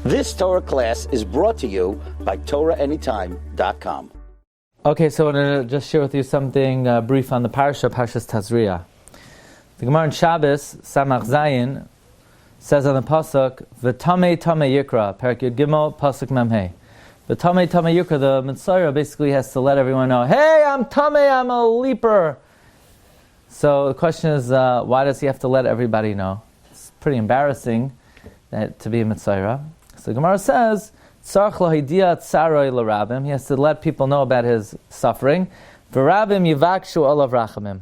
This Torah class is brought to you by TorahAnytime.com. Okay, so I want to just share with you something brief on the Parshas Tazria. The Gemara in Shabbos, Samach Zayin, says on the Pasuk, V'tamei tamei yikra, Perek Yud Gimel, Pasuk Memhei. V'tamei tamei yikra, the Metzora basically has to let everyone know, hey, I'm tamei, I'm a leaper. So the question is, why does he have to let everybody know? It's pretty embarrassing to be a Metzora. So the Gemara says, Tzarech lahidiyah tzaroi l'rabim. He has to let people know about his suffering. V'rabim yivakshu olav rachamim.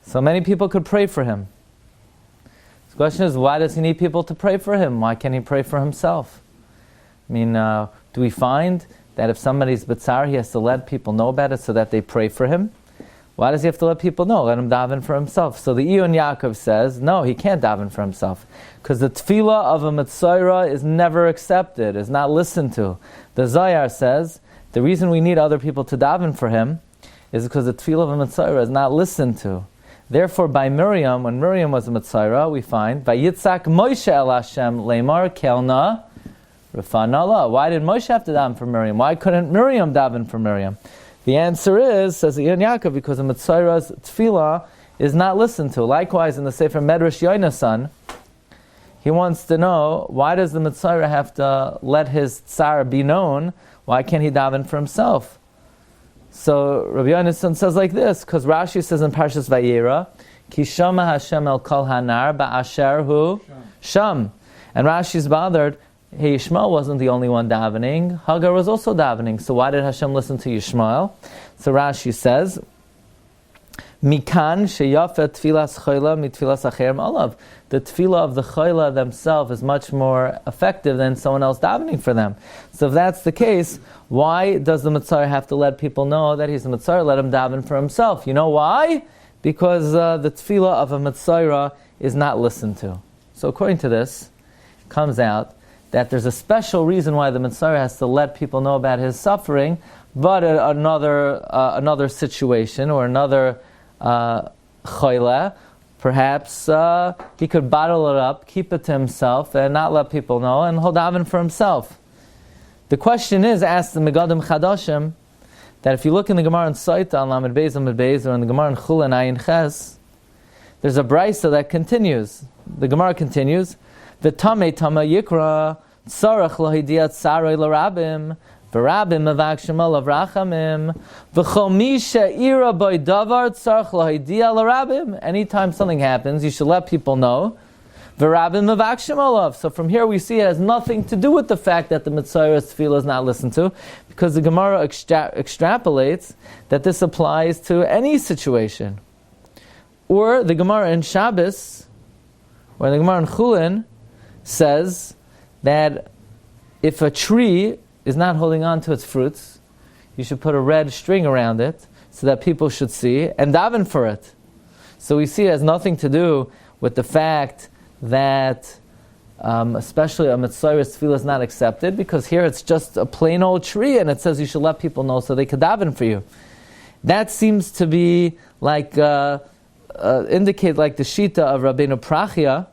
So many people could pray for him. The question is, why does he need people to pray for him? Why can't he pray for himself? I mean, do we find that if somebody's b'tzar, he has to let people know about it so that they pray for him? Why does he have to let people know? Let him daven for himself. So the Iyun Yaakov says, no, he can't daven for himself. Because the tefillah of a Metzora is never accepted, is not listened to. The Zayar says, the reason we need other people to daven for him is because the tefillah of a Metzora is not listened to. Therefore, by Miriam, when Miriam was a Metzora, we find, Vayitzak Moshe el Hashem lemar kelna refanala. Why did Moshe have to daven for Miriam? Why couldn't Miriam daven for Miriam? The answer is, says Iyun Yaakov, because the Metzora's tefillah is not listened to. Likewise, in the Sefer Medrash Yonasan, he wants to know, why does the Metzora have to let his tsar be known? Why can't he daven for himself? So Rabbi Yonasan says like this, because Rashi says in Parshas Vayera, Ki shama Hashem el kol hanar ba'asher hu sham. And Rashi's bothered, hey, Yishmael wasn't the only one davening. Hagar was also davening. So why did Hashem listen to Yishmael? So Rashi says, Mikan sheyafet tfilas chayla mitfilas acher malav. The tefillah of the chayla themselves is much more effective than someone else davening for them. So if that's the case, why does the Metzora have to let people know that he's a Metzora? Let him daven for himself. You know why? Because the tefillah of a Metzora is not listened to. So according to this, it comes out that there's a special reason why the Metzora has to let people know about his suffering, but another situation or another chayla, perhaps he could bottle it up, keep it to himself, and not let people know, and he'll daven for himself. The question is, asked the Megadim Chadashim, that if you look in the Gemara in Saita on Lamed Beis Amud Beis, or in the Gemara in Chulin Ayin Ches, there's a brisa that continues. The Gemara continues, V'tamei tamei yikra, tzarech lahidiyah tzaroi l'rabim, v'rabim mevakshim olav rachamim, v'chol mi she'ira boi davar tzarech lahidiyah l'rabim. Anytime something happens, you should let people know. V'rabim mevakshim olav. So from here we see it has nothing to do with the fact that the Metzora's tefillah is not listened to, because the Gemara extrapolates that this applies to any situation. Or the Gemara in Shabbos, or the Gemara in Chulin, says that if a tree is not holding on to its fruits, you should put a red string around it so that people should see and daven for it. So we see it has nothing to do with the fact that especially a Metzora's tefillah is not accepted, because here it's just a plain old tree and it says you should let people know so they could daven for you. That seems to be like indicate like the shita of Rabbeinu Prachia,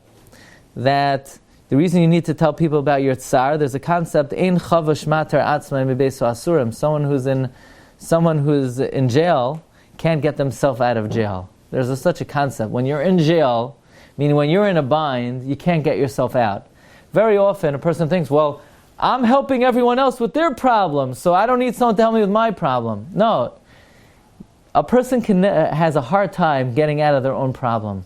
that the reason you need to tell people about your tsar, there's a concept, ein chavash mater atzmai mibeso asurim. Someone who's in jail can't get themselves out of jail. There's such a concept. When you're in jail, meaning when you're in a bind, you can't get yourself out. Very often a person thinks, well, I'm helping everyone else with their problems, so I don't need someone to help me with my problem. No. A person has a hard time getting out of their own problem.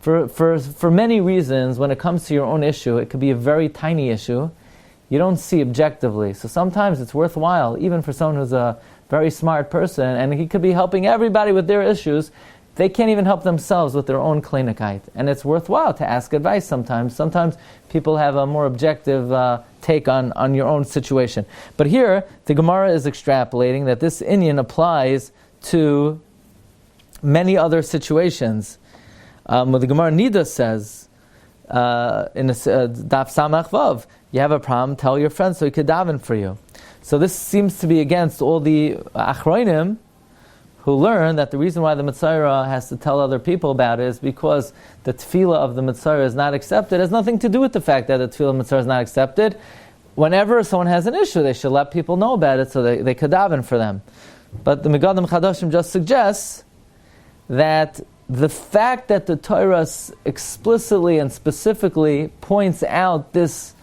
For many reasons, when it comes to your own issue, it could be a very tiny issue. You don't see objectively. So sometimes it's worthwhile, even for someone who's a very smart person, and he could be helping everybody with their issues. They can't even help themselves with their own klinikite. And it's worthwhile to ask advice sometimes. Sometimes people have a more objective take on your own situation. But here, the Gemara is extrapolating that this inyan applies to many other situations. What the Gemara Nida says in Daf Samach Vav, you have a problem, tell your friend so he could daven for you. So this seems to be against all the achronim who learn that the reason why the Metzora has to tell other people about it is because the tefillah of the Metzora is not accepted. It has nothing to do with the fact that the tefillah of Metzora is not accepted. Whenever someone has an issue, they should let people know about it so they could daven for them. But the Megadim Chadashim just suggests that the fact that the Torah explicitly and specifically points out this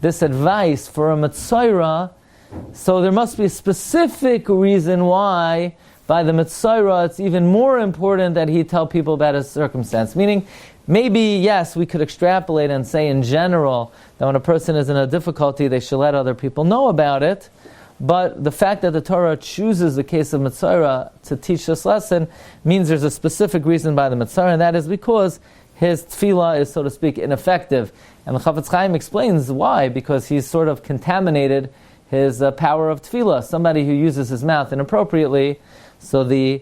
advice for a Metzora, so there must be a specific reason why by the Metzora it's even more important that he tell people about his circumstance. Meaning, maybe, yes, we could extrapolate and say in general that when a person is in a difficulty, they should let other people know about it. But the fact that the Torah chooses the case of Metzora to teach this lesson means there's a specific reason by the Metzora, and that is because his tefillah is, so to speak, ineffective. And the Chafetz Chaim explains why, because he's sort of contaminated his power of tefillah. Somebody who uses his mouth inappropriately, so the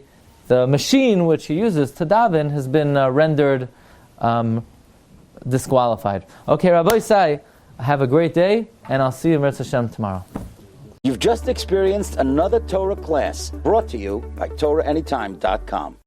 machine which he uses to daven has been rendered disqualified. Okay, Rabbi Isai, have a great day, and I'll see you in Mirz Hashem tomorrow. You've just experienced another Torah class brought to you by TorahAnytime.com.